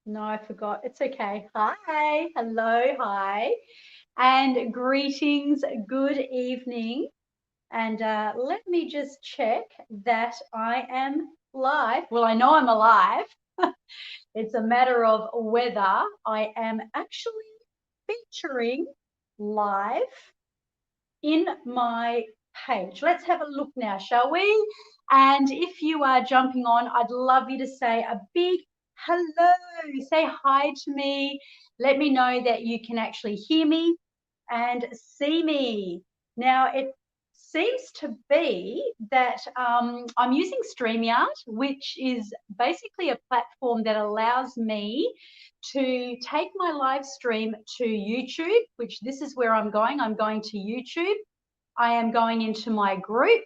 No, I forgot. It's okay. Hi, hello, hi, and greetings. Good evening. And let me just check that I am live. Well, I know I'm alive. It's a matter of whether I am actually featuring live in my page. Let's have a look now, shall we? And if you are jumping on, I'd love you to say a big hello. Say hi to me. Let me know that you can actually hear me and see me. Now, it seems to be that I'm using StreamYard, which is basically a platform that allows me to take my live stream to YouTube, which this is where I'm going. I'm going to YouTube. I am going into my group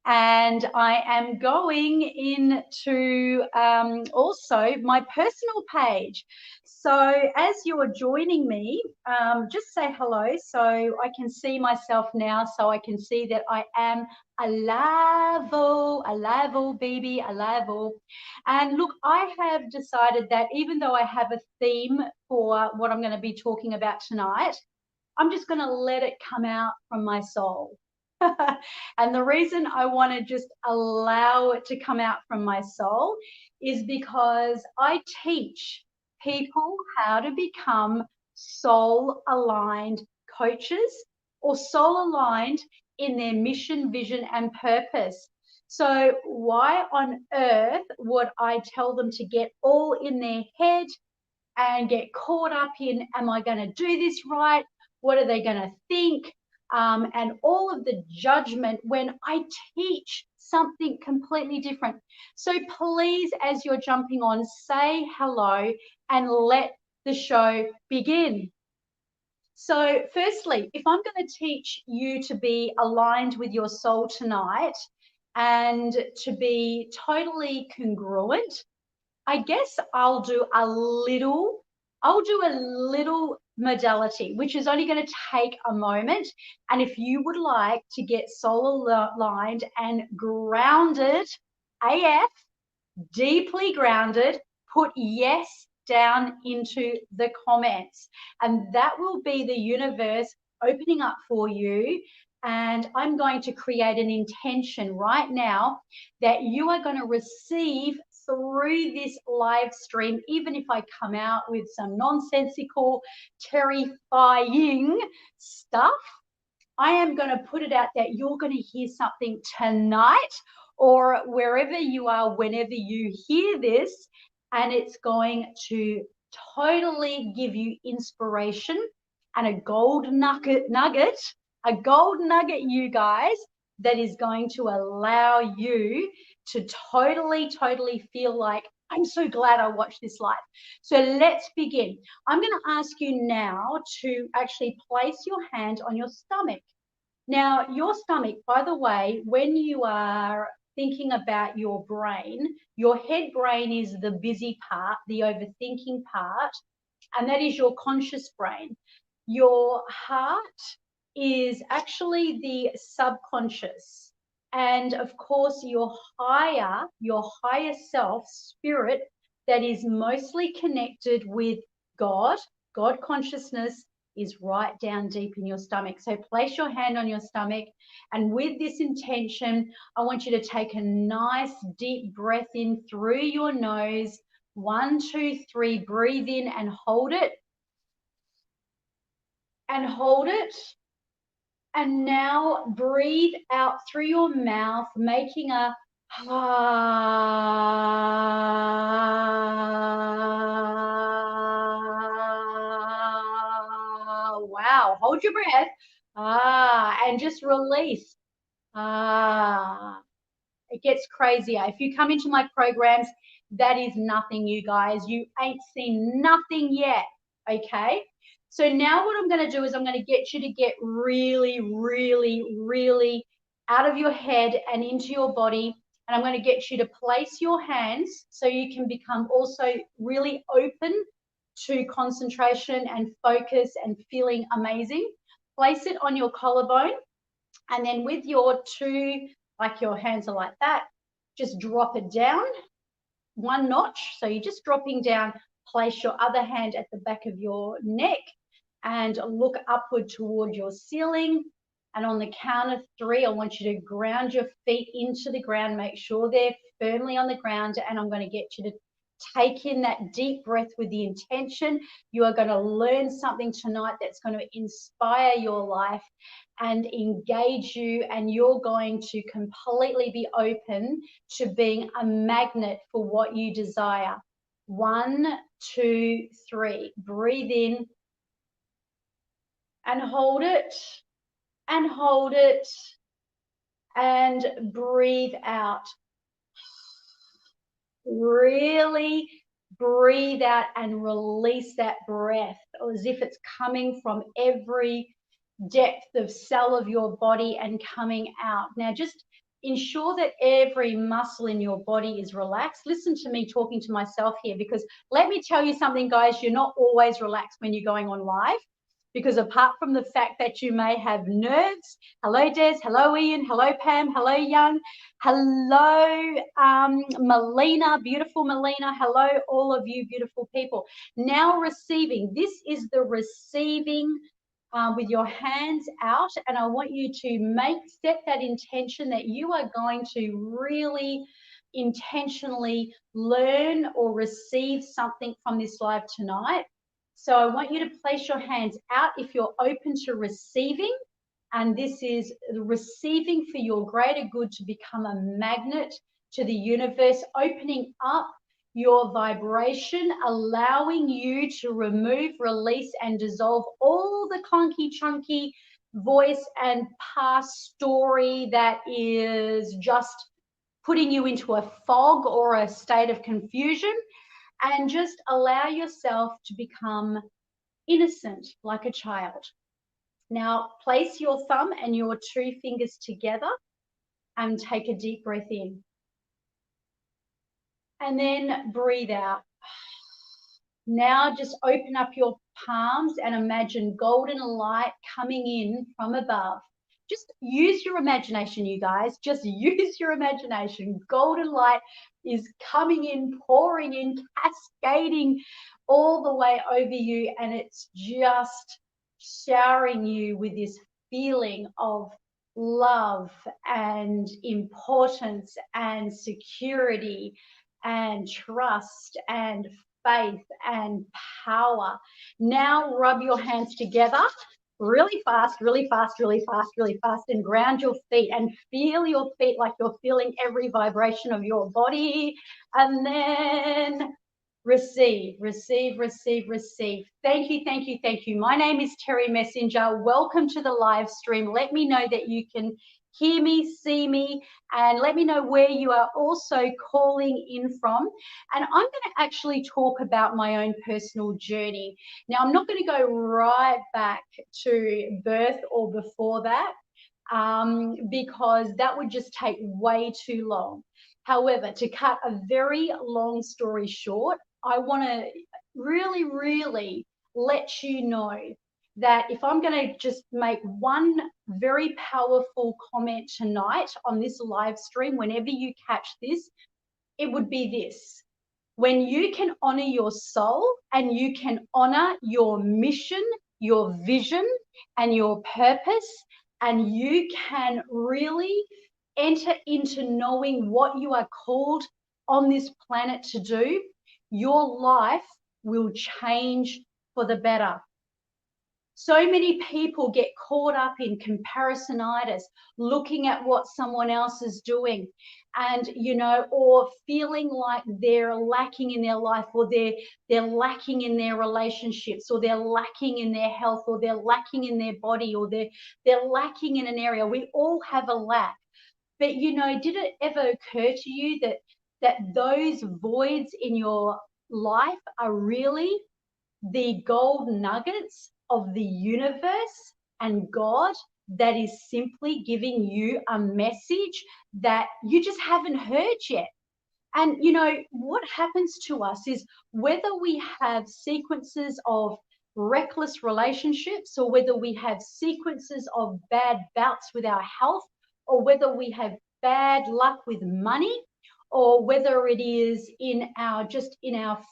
and I am going into also my personal page. So as you're joining me, just say hello so I can see myself now, so I can see that I am alive, baby, alive. And look, I have decided that even though I have a theme for what I'm going to be talking about tonight, I'm just going to let it come out from my soul. And the reason I want to just allow it to come out from my soul is because I teach people how to become soul aligned coaches or soul aligned in their mission, vision, and purpose. So, why on earth would I tell them to get all in their head and get caught up in, am I going to do this right? What are they going to think? And all of the judgment when I teach something completely different. So please, as you're jumping on, say hello and let the show begin. So, firstly, if I'm going to teach you to be aligned with your soul tonight and to be totally congruent, I guess I'll do a little modality, which is only going to take a moment. And if you would like to get soul aligned and grounded, AF, deeply grounded, put yes down into the comments. And that will be the universe opening up for you. And I'm going to create an intention right now that you are going to receive through this live stream, even if I come out with some nonsensical, terrifying stuff. I am going to put it out that you're going to hear something tonight or wherever you are, whenever you hear this, and it's going to totally give you inspiration and a gold nugget, you guys, that is going to allow you to totally feel like, I'm so glad I watched this live. So let's begin. I'm going to ask you now to actually place your hand on your stomach. Now, your stomach, by the way, when you are thinking about your brain, your head brain is the busy part, the overthinking part, and that is your conscious brain. Your heart is actually the subconscious. And of course, your higher self, spirit, that is mostly connected with God, God consciousness, is right down deep in your stomach. So place your hand on your stomach. And with this intention, I want you to take a nice deep breath in through your nose. 1, 2, 3, breathe in and hold it. And hold it. And now breathe out through your mouth, making a wow. Hold your breath. And just release. It gets crazier. If you come into my programs, that is nothing, you guys. You ain't seen nothing yet. Okay. So now what I'm going to do is I'm going to get you to get really out of your head and into your body. And I'm going to get you to place your hands so you can become also really open to concentration and focus and feeling amazing. Place it on your collarbone. And then with your two, like your hands are like that, just drop it down 1 notch. So you're just dropping down, place your other hand at the back of your neck and look upward toward your ceiling. And on the count of 3, I want you to ground your feet into the ground. Make sure they're firmly on the ground. And I'm going to get you to take in that deep breath with the intention you are going to learn something tonight that's going to inspire your life and engage you, and you're going to completely be open to being a magnet for what you desire. 1, 2, 3. Breathe in and hold it, and hold it, and breathe out. Really breathe out and release that breath as if it's coming from every depth of cell of your body and coming out. Now just ensure that every muscle in your body is relaxed. Listen to me talking to myself here, because let me tell you something, guys, you're not always relaxed when you're going on live. Because apart from the fact that you may have nerves, hello Des, hello Ian, hello Pam, hello Young, hello Melina, beautiful Melina, hello all of you beautiful people. Now receiving, this is the receiving with your hands out, and I want you to set that intention that you are going to really intentionally learn or receive something from this live tonight. So I want you to place your hands out if you're open to receiving, and this is receiving for your greater good, to become a magnet to the universe, opening up your vibration, allowing you to remove, release, and dissolve all the clunky, chunky voice and past story that is just putting you into a fog or a state of confusion. And just allow yourself to become innocent like a child. Now, place your thumb and your 2 fingers together and take a deep breath in. And then breathe out. Now just open up your palms and imagine golden light coming in from above. Just use your imagination, you guys. Just use your imagination. Golden light is coming in, pouring in, cascading all the way over you, and it's just showering you with this feeling of love and importance and security and trust and faith and power. Now rub your hands together really fast, really fast, really fast, really fast, and ground your feet and feel your feet like you're feeling every vibration of your body. And then receive, receive, receive, receive. Thank you, thank you, thank you. My name is Terry Messenger. Welcome to the live stream. Let me know that you can hear me, see me, and let me know where you are also calling in from. And I'm going to actually talk about my own personal journey. Now, I'm not going to go right back to birth or before that, because that would just take way too long. However, to cut a very long story short, I want to really, really let you know that if I'm going to just make one very powerful comment tonight on this live stream, whenever you catch this, it would be this. When you can honor your soul and you can honor your mission, your vision, and your purpose, and you can really enter into knowing what you are called on this planet to do, your life will change for the better. So many people get caught up in comparisonitis, looking at what someone else is doing, and, you know, or feeling like they're lacking in their life, or they're lacking in their relationships, or they're lacking in their health, or they're lacking in their body, or they're lacking in an area. We all have a lack. But, you know, did it ever occur to you that those voids in your life are really the gold nuggets of the universe and God that is simply giving you a message that you just haven't heard yet? And, you know, what happens to us is whether we have sequences of reckless relationships, or whether we have sequences of bad bouts with our health, or whether we have bad luck with money, or whether it is in our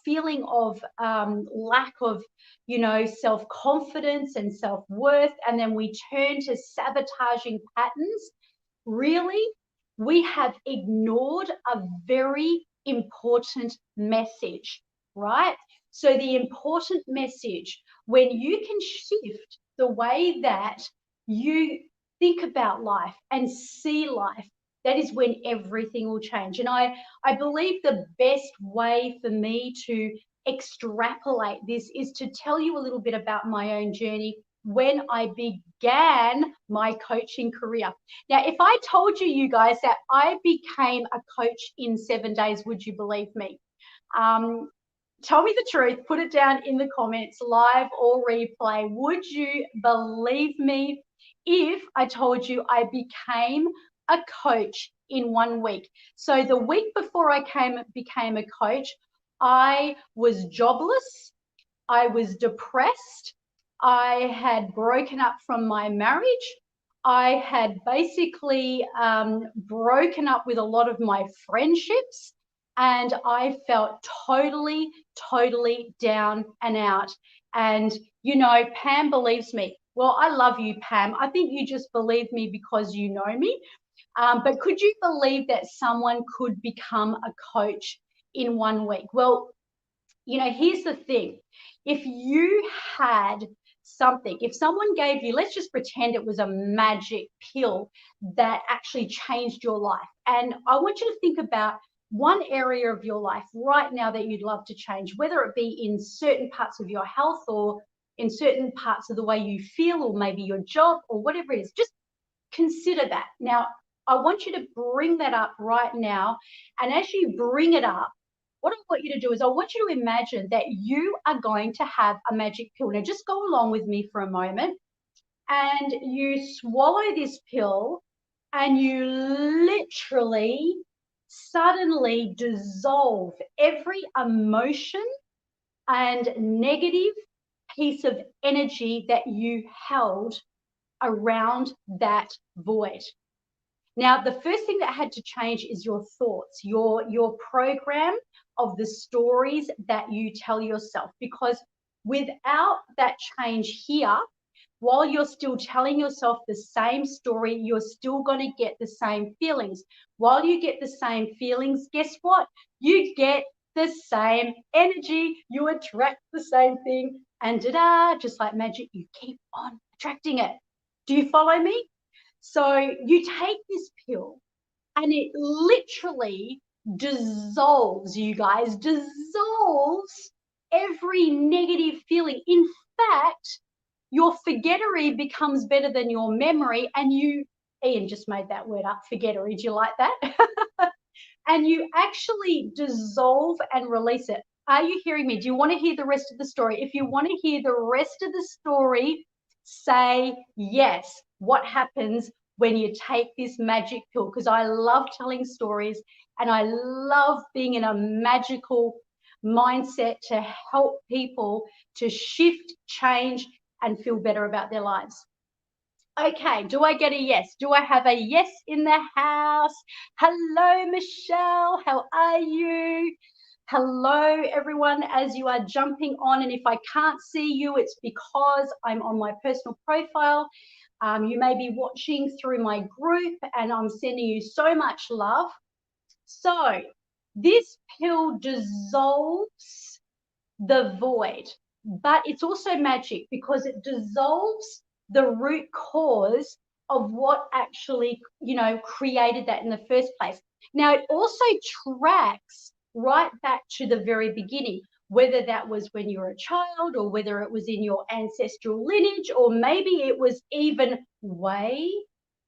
feeling of lack of, self-confidence and self-worth, and then we turn to sabotaging patterns, really, we have ignored a very important message, right? So the important message, when you can shift the way that you think about life and see life, that is when everything will change. And I believe the best way for me to extrapolate this is to tell you a little bit about my own journey when I began my coaching career. Now, if I told you guys, that I became a coach in 7 days, would you believe me? Tell me the truth. Put it down in the comments, live or replay. Would you believe me if I told you I became a coach in 1 week? So the week before I became a coach, I was jobless. I was depressed. I had broken up from my marriage. I had basically broken up with a lot of my friendships, and I felt totally, totally down and out. And, Pam believes me. Well, I love you, Pam. I think you just believe me because you know me. But could you believe that someone could become a coach in 1 week? Well, here's the thing. If you had something, if someone gave you, let's just pretend it was a magic pill that actually changed your life. And I want you to think about one area of your life right now that you'd love to change, whether it be in certain parts of your health or in certain parts of the way you feel, or maybe your job or whatever it is. Just consider that. Now, I want you to bring that up right now. And as you bring it up, what I want you to do is I want you to imagine that you are going to have a magic pill. Now, just go along with me for a moment. And you swallow this pill and you literally suddenly dissolve every emotion and negative piece of energy that you held around that void. Now, the first thing that had to change is your thoughts, your program of the stories that you tell yourself. Because without that change here, while you're still telling yourself the same story, you're still going to get the same feelings. While you get the same feelings, guess what? You get the same energy. You attract the same thing. And just like magic, you keep on attracting it. Do you follow me? So you take this pill and it literally dissolves, you guys, dissolves every negative feeling. In fact, your forgettery becomes better than your memory. And Ian just made that word up, forgettery. Do you like that? And you actually dissolve and release it. Are you hearing me? Do you want to hear the rest of the story? If you want to hear the rest of the story, say yes. What happens when you take this magic pill? Because I love telling stories and I love being in a magical mindset to help people to shift, change, and feel better about their lives. Okay, do I get a yes? Do I have a yes in the house? Hello, Michelle. How are you? Hello, everyone, as you are jumping on. And if I can't see you, it's because I'm on my personal profile. You may be watching through my group, and I'm sending you so much love. So this pill dissolves the void, but it's also magic because it dissolves the root cause of what actually, created that in the first place. Now, it also tracks right back to the very beginning, whether that was when you were a child or whether it was in your ancestral lineage, or maybe it was even way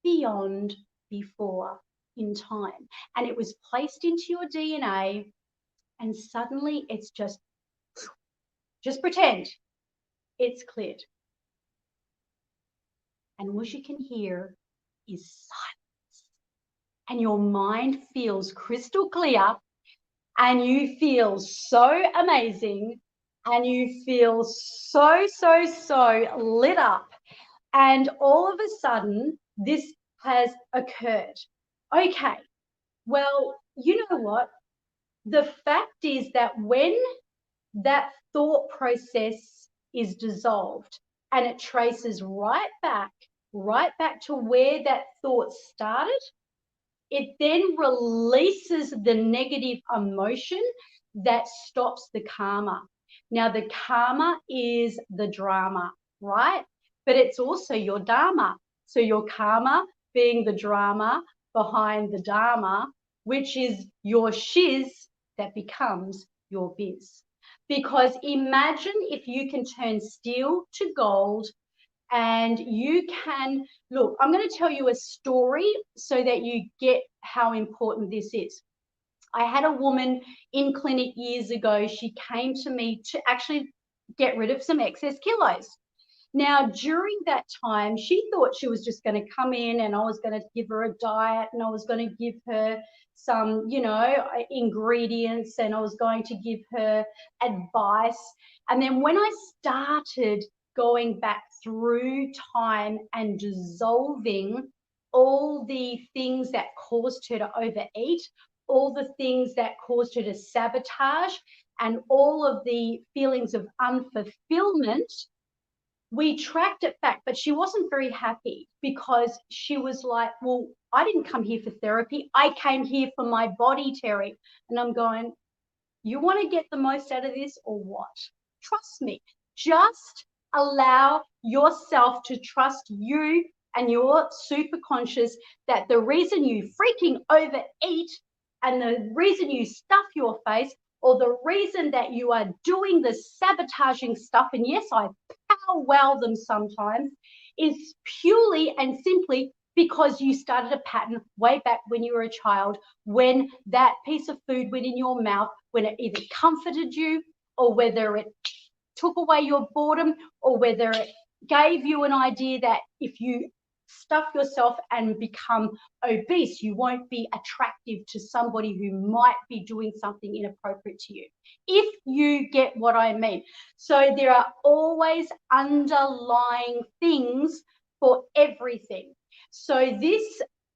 beyond before in time. And it was placed into your DNA, and suddenly it's just pretend it's cleared. And what you can hear is silence. And your mind feels crystal clear, and you feel so amazing, and you feel so, so, so lit up. And all of a sudden, this has occurred. Okay, well, you know what? The fact is that when that thought process is dissolved and it traces right back to where that thought started, it then releases the negative emotion that stops the karma. Now, the karma is the drama, right? But it's also your dharma. So your karma being the drama behind the dharma, which is your shiz that becomes your biz. Because imagine if you can turn steel to gold, and you can look, I'm going to tell you a story so that you get how important this is. I had a woman in clinic years ago. She came to me to actually get rid of some excess kilos. Now, during that time, she thought she was just going to come in and I was going to give her a diet and I was going to give her some, ingredients and I was going to give her advice. And then when I started going back through time and dissolving all the things that caused her to overeat, all the things that caused her to sabotage, and all of the feelings of unfulfillment, we tracked it back, but she wasn't very happy because she was like, well, I didn't come here for therapy. I came here for my body, Terry. And I'm going, you want to get the most out of this or what? Trust me. Just allow yourself to trust you and your super conscious that the reason you freaking overeat and the reason you stuff your face or the reason that you are doing the sabotaging stuff, and yes, I wow them sometimes, is purely and simply because you started a pattern way back when you were a child, when that piece of food went in your mouth, when it either comforted you or whether it took away your boredom or whether it gave you an idea that if you stuff yourself and become obese, you won't be attractive to somebody who might be doing something inappropriate to you. If you get what I mean. So there are always underlying things for everything. So this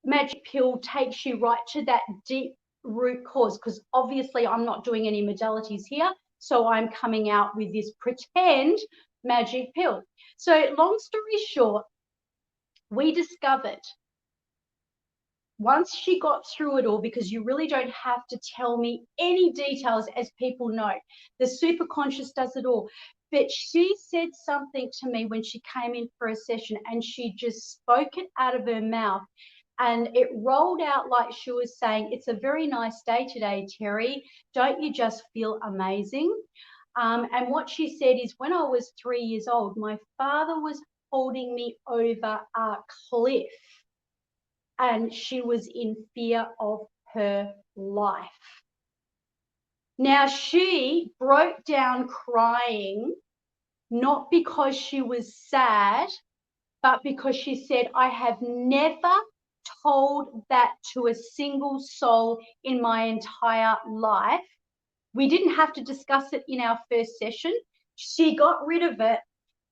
magic pill takes you right to that deep root cause, because obviously I'm not doing any modalities here. So I'm coming out with this pretend magic pill. So long story short, we discovered once she got through it all, because you really don't have to tell me any details, as people know, the super conscious does it all. But she said something to me when she came in for a session and she just spoke it out of her mouth. And it rolled out like she was saying, it's a very nice day today, Terry. Don't you just feel amazing? And what she said is, when I was 3 years old, my father was holding me over a cliff and she was in fear of her life. Now, she broke down crying, not because she was sad, but because she said, I have never told that to a single soul in my entire life. We didn't have to discuss it in our first session. She got rid of it,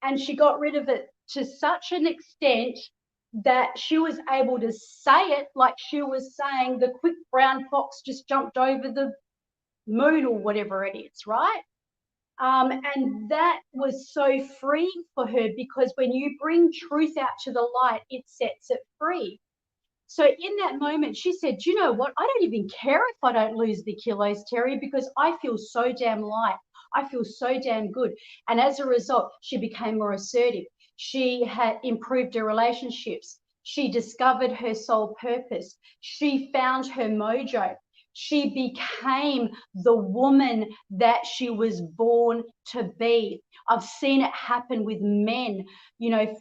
and she got rid of it to such an extent that she was able to say it like she was saying the quick brown fox just jumped over the moon or whatever it is, right? And that was so freeing for her, because when you bring truth out to the light, it sets it free. So in that moment, she said, you know what? I don't even care if I don't lose the kilos, Terry, because I feel so damn light. I feel so damn good. And as a result, she became more assertive. She had improved her relationships. She discovered her soul purpose. She found her mojo. She became the woman that she was born to be. I've seen it happen with men,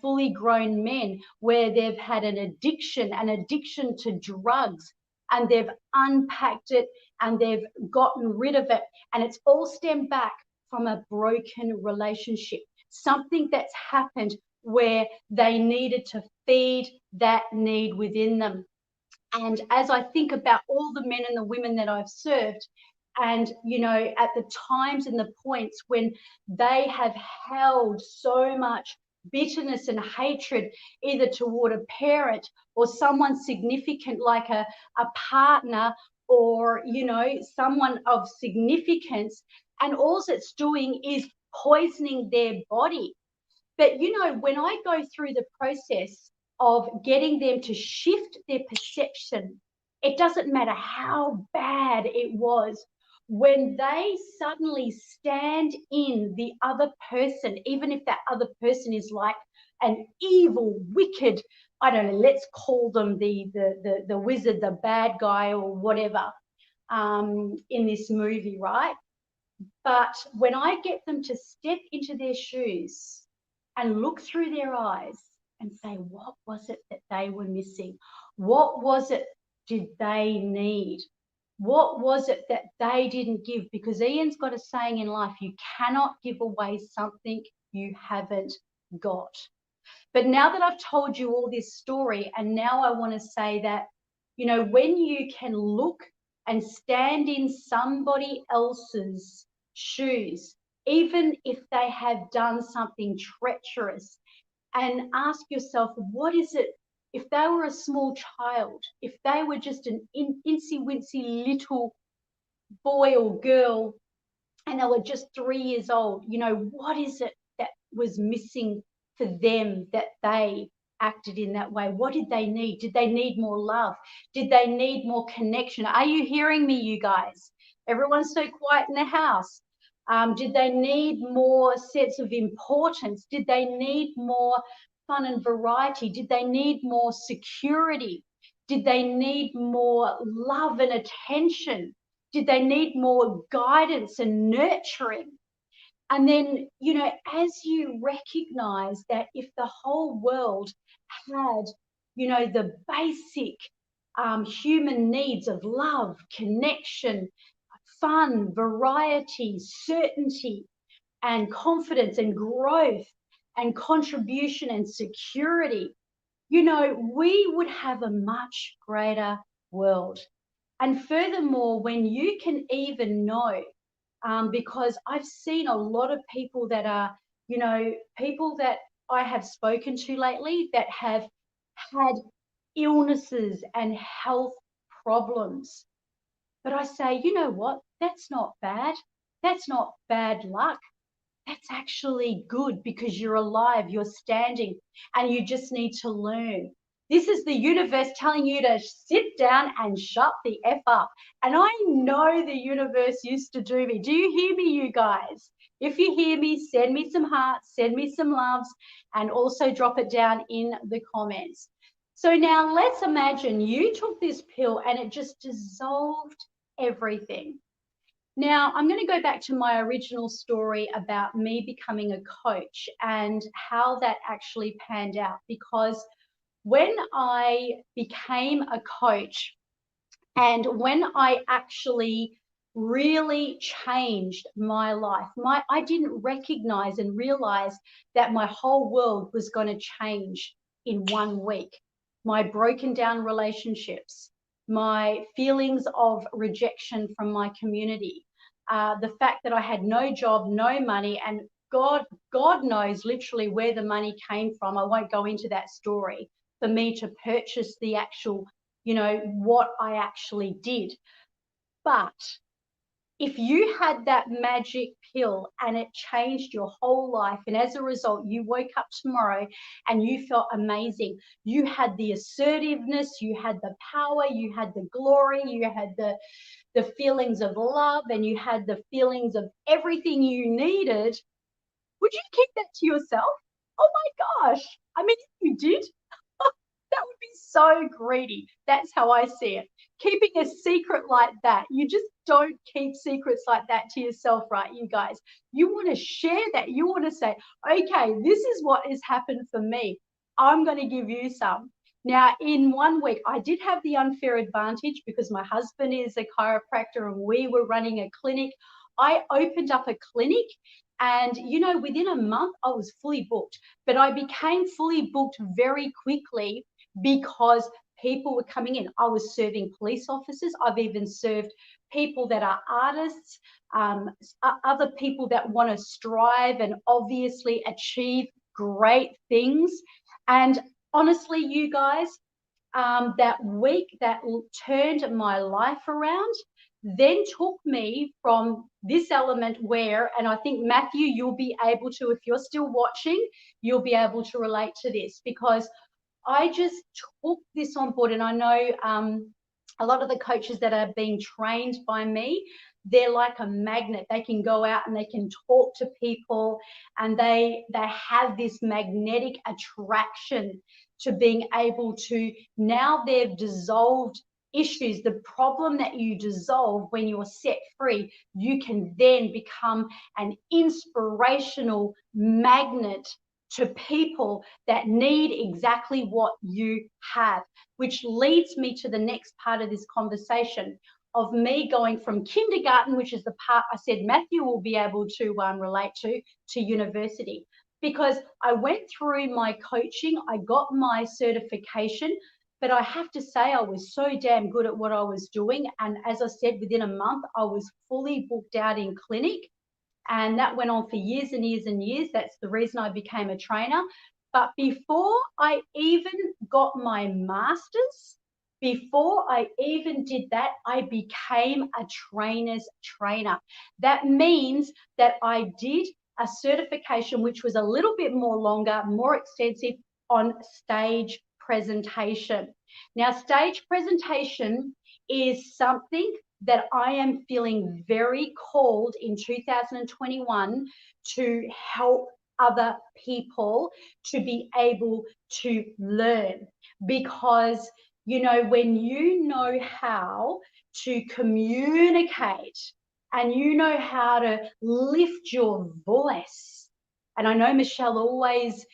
fully grown men, where they've had an addiction to drugs, and they've unpacked it and they've gotten rid of it. And it's all stemmed back from a broken relationship, something that's happened where they needed to feed that need within them. And as I think about all the men and the women that I've served, and, at the times and the points when they have held so much bitterness and hatred, either toward a parent or someone significant like a partner or, you know, someone of significance, and all it's doing is poisoning their body. But, you know, when I go through the process of getting them to shift their perception, it doesn't matter how bad it was. When they suddenly stand in the other person, even if that other person is like an evil, wicked, I don't know, let's call them the wizard, the bad guy, or whatever, in this movie, right? But when I get them to step into their shoes and look through their eyes and say, what was it that they were missing? What was it did they need? What was it that they didn't give? Because Ian's got a saying in life, you cannot give away something you haven't got. But now that I've told you all this story, and now I want to say that, you know, when you can look and stand in somebody else's shoes, even if they have done something treacherous, and ask yourself, what is it? If they were a small child, if they were just an incy-wincy little boy or girl, and they were just 3 years old, you know, what is it that was missing for them that they acted in that way? What did they need? Did they need more love? Did they need more connection? Are you hearing me, you guys? Everyone's so quiet in the house. Did they need more sense of importance? Did they need more fun and variety? Did they need more security? Did they need more love and attention? Did they need more guidance and nurturing? And then, you know, as you recognize that if the whole world had, you know, the basic human needs of love, connection, fun, variety, certainty, and confidence and growth and contribution and security, you know, we would have a much greater world. And furthermore, when you can even know, because I've seen a lot of people that are, you know, people that I have spoken to lately that have had illnesses and health problems. But I say, you know what? That's not bad. That's not bad luck. That's actually good because you're alive, you're standing, and you just need to learn. This is the universe telling you to sit down and shut the F up. And I know the universe used to do me. Do you hear me, you guys? If you hear me, send me some hearts, send me some loves, and also drop it down in the comments. So now let's imagine you took this pill and it just dissolved everything. Now, I'm going to go back to my original story about me becoming a coach and how that actually panned out. Because when I became a coach and when I actually really changed my life, I didn't recognize and realize that my whole world was going to change in 1 week. My broken down relationships, my feelings of rejection from my community, the fact that I had no job, no money, and God knows literally where the money came from. I won't go into that story for me to purchase the actual, you know, what I actually did. But if you had that magic pill and it changed your whole life, and as a result, you woke up tomorrow and you felt amazing, you had the assertiveness, you had the power, you had the glory, you had the feelings of love, and you had the feelings of everything you needed, would you keep that to yourself? Oh my gosh. I mean, if you did, that would be so greedy. That's how I see it. Keeping a secret like that, you just don't keep secrets like that to yourself, right, you guys? You want to share that. You want to say, okay, this is what has happened for me. I'm going to give you some. Now, in 1 week, I did have the unfair advantage because my husband is a chiropractor and we were running a clinic. I opened up a clinic and, you know, within a month, I was fully booked. But I became fully booked very quickly because people were coming in. I was serving police officers. I've even served people that are artists, other people that want to strive and obviously achieve great things. And honestly, you guys, that week that turned my life around, then took me from this element where, and I think, Matthew, you'll be able to, if you're still watching, you'll be able to relate to this, because I just took this on board. And I know a lot of the coaches that are being trained by me, they're like a magnet. They can go out and they can talk to people, and they have this magnetic attraction to being able to, now they've dissolved issues, the problem that you dissolve when you're set free, you can then become an inspirational magnet to people that need exactly what you have, which leads me to the next part of this conversation of me going from kindergarten, which is the part I said Matthew will be able to relate to university. Because I went through my coaching, I got my certification, but I have to say I was so damn good at what I was doing. And as I said, within a month, I was fully booked out in clinic. And that went on for years and years and years. That's the reason I became a trainer. But before I even got my master's, before I even did that, I became a trainer's trainer. That means that I did a certification, which was a little bit more longer, more extensive, on stage presentation. Now, stage presentation is something that I am feeling very called in 2021 to help other people to be able to learn. Because, you know, when you know how to communicate and you know how to lift your voice, and I know Michelle always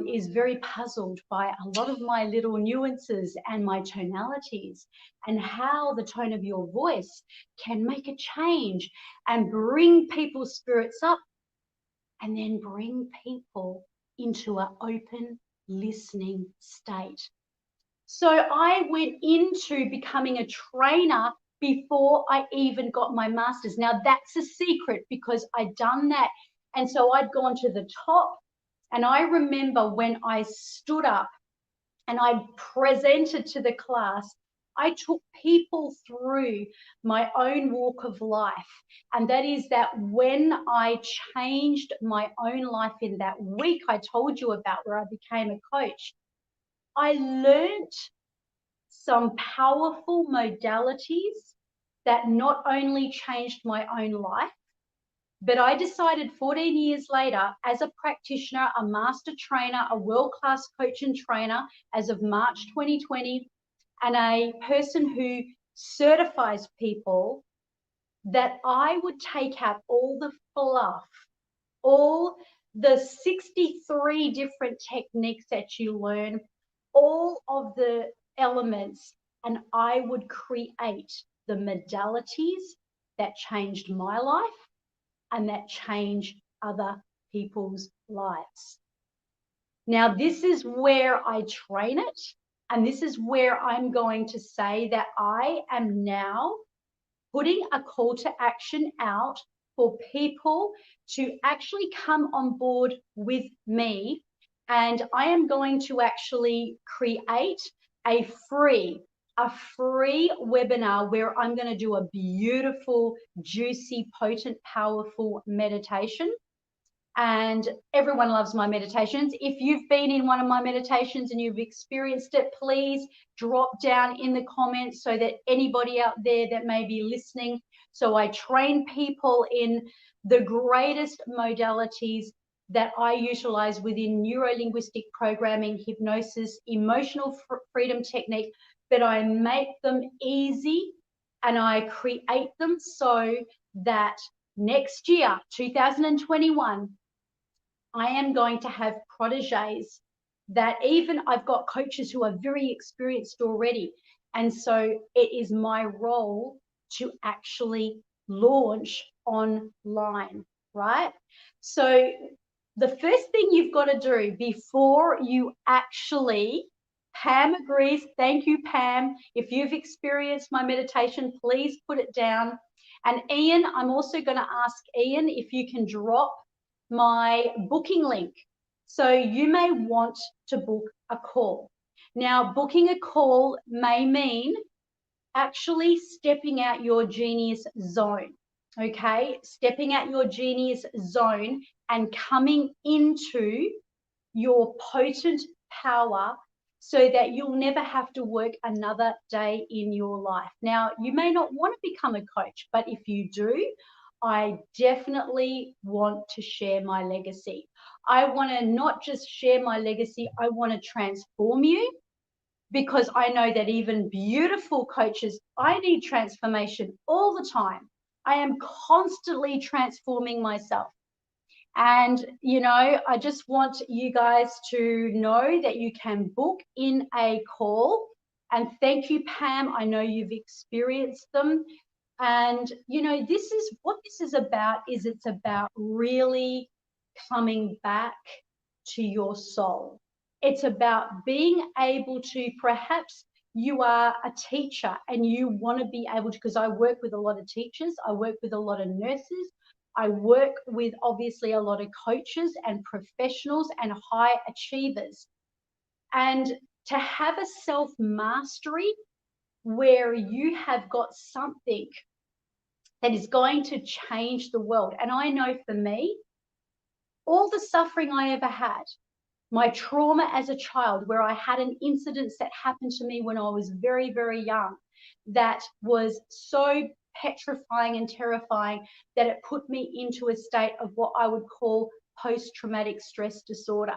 is very puzzled by a lot of my little nuances and my tonalities, and how the tone of your voice can make a change and bring people's spirits up, and then bring people into an open listening state. So I went into becoming a trainer before I even got my master's. Now that's a secret, because I'd done that. And so I'd gone to the top. And I remember when I stood up and I presented to the class, I took people through my own walk of life. And that is that when I changed my own life in that week I told you about, where I became a coach, I learned some powerful modalities that not only changed my own life, but I decided 14 years later, as a practitioner, a master trainer, a world-class coach and trainer as of March 2020, and a person who certifies people, that I would take out all the fluff, all the 63 different techniques that you learn, all of the elements, and I would create the modalities that changed my life and that change other people's lives. Now, this is where I train it, and this is where I'm going to say that I am now putting a call to action out for people to actually come on board with me. And I am going to actually create a free webinar where I'm going to do a beautiful, juicy, potent, powerful meditation. And everyone loves my meditations. If you've been in one of my meditations and you've experienced it, please drop down in the comments so that anybody out there that may be listening. So I train people in the greatest modalities that I utilize within neuro-linguistic programming, hypnosis, emotional freedom technique, but I make them easy and I create them so that next year, 2021, I am going to have proteges that even I've got coaches who are very experienced already. And so it is my role to actually launch online, right? So the first thing you've got to do before you actually, Pam agrees. Thank you, Pam. If you've experienced my meditation, please put it down. And Ian, I'm also going to ask Ian if you can drop my booking link. So you may want to book a call. Now, booking a call may mean actually stepping out your genius zone, okay? Stepping out your genius zone and coming into your potent power so that you'll never have to work another day in your life. Now, you may not want to become a coach, but if you do, I definitely want to share my legacy. I want to not just share my legacy, I want to transform you, because I know that even beautiful coaches, I need transformation all the time. I am constantly transforming myself. And, you know, I just want you guys to know that you can book in a call. And thank you, Pam. I know you've experienced them. And, you know, this is what this is about, is it's about really coming back to your soul. It's about being able to, perhaps you are a teacher and you want to be able to, because I work with a lot of teachers, I work with a lot of nurses, I work with obviously a lot of coaches and professionals and high achievers. And to have a self-mastery where you have got something that is going to change the world. And I know for me, all the suffering I ever had, my trauma as a child, where I had an incident that happened to me when I was very, very young, that was so petrifying and terrifying that it put me into a state of what I would call post-traumatic stress disorder.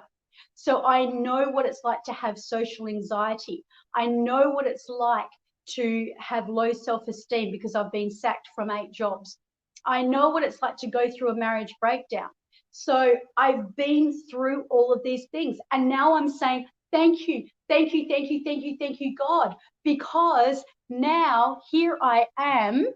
So I know what it's like to have social anxiety. I know what it's like to have low self-esteem because I've been sacked from 8 jobs. I know what it's like to go through a marriage breakdown. So I've been through all of these things. And now I'm saying, thank you, thank you, thank you, thank you, thank you, God, because now here I am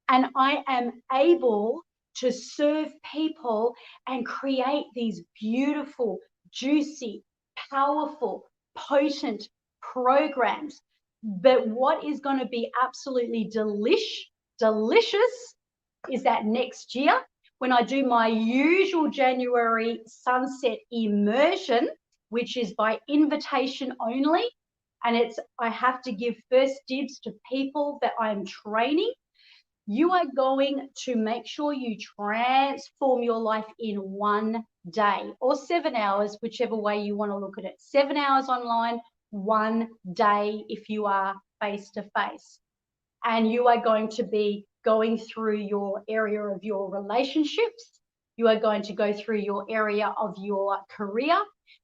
and I am able to serve people and create these beautiful, juicy, powerful, potent programs. But what is going to be absolutely delicious is that next year, when I do my usual January sunset immersion, which is by invitation only, and I have to give first dibs to people that I'm training, you are going to make sure you transform your life in one day or 7 hours, whichever way you want to look at it. 7 hours online, one day if you are face to face. And you are going to be going through your area of your relationships. You are going to go through your area of your career.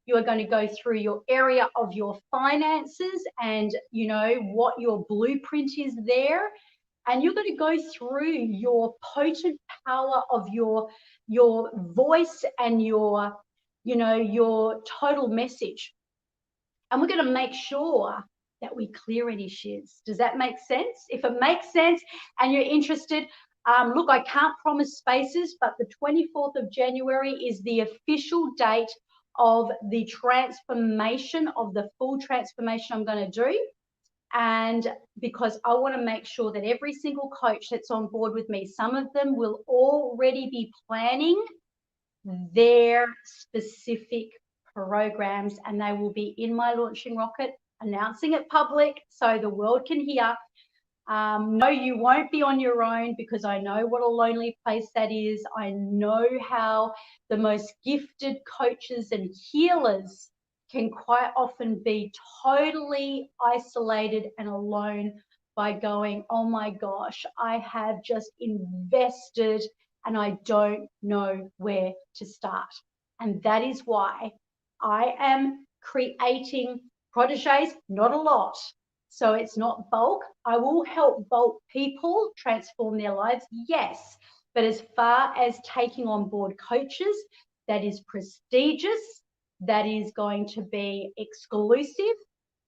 You are going to go through your area of your finances and, you know, what your blueprint is there. And you're going to go through your potent power of your voice and your, you know, your total message. And we're going to make sure that we clear any shiz. Does that make sense? If it makes sense and you're interested, look, I can't promise spaces, but the 24th of January is the official date of the transformation, of the full transformation I'm going to do. And because I want to make sure that every single coach that's on board with me, some of them will already be planning their specific programs, and they will be in my launching rocket, announcing it public so the world can hear. No, you won't be on your own, because I know what a lonely place that is. I know how the most gifted coaches and healers can quite often be totally isolated and alone by going, oh my gosh, I have just invested and I don't know where to start. And that is why I am creating proteges, not a lot. So it's not bulk. I will help bulk people transform their lives, yes. But as far as taking on board coaches, that is prestigious, that is going to be exclusive.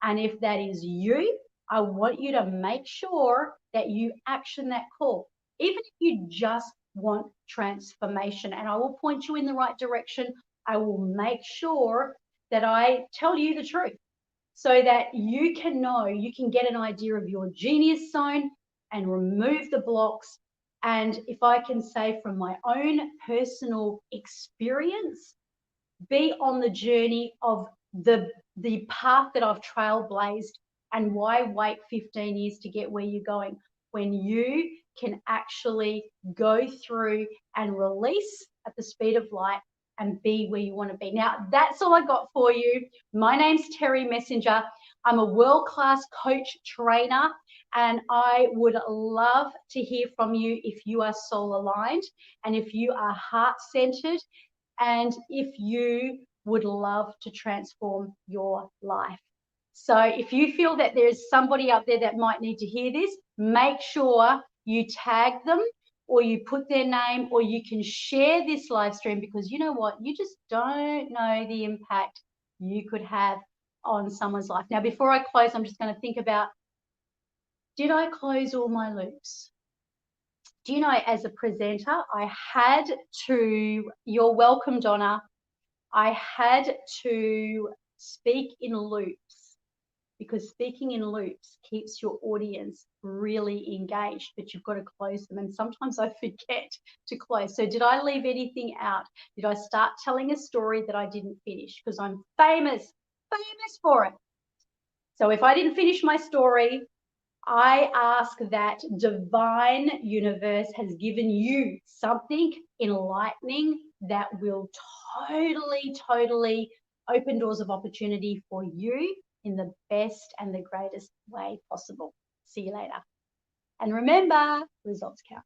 And if that is you, I want you to make sure that you action that call, even if you just want transformation. And I will point you in the right direction. I will make sure that I tell you the truth, so that you can know, you can get an idea of your genius zone and remove the blocks. And if I can say from my own personal experience, be on the journey of the the path that I've trailblazed, and why wait 15 years to get where you're going when you can actually go through and release at the speed of light and be where you want to be. Now, that's all I got for you. My name's Terry Messenger. I'm a world-class coach trainer, and I would love to hear from you if you are soul aligned and if you are heart-centered and if you would love to transform your life. So if you feel that there's somebody out there that might need to hear this, make sure you tag them or you put their name, or you can share this live stream, because you know what? You just don't know the impact you could have on someone's life. Now, before I close, I'm just going to think about, did I close all my loops? Do you know, as a presenter, I had to, you're welcome, Donna, I had to speak in loops, because speaking in loops keeps your audience really engaged, but you've got to close them. And sometimes I forget to close. So did I leave anything out? Did I start telling a story that I didn't finish? Because I'm famous for it. So if I didn't finish my story, I ask that divine universe has given you something enlightening that will totally open doors of opportunity for you in the best and the greatest way possible. See you later. And remember, results count.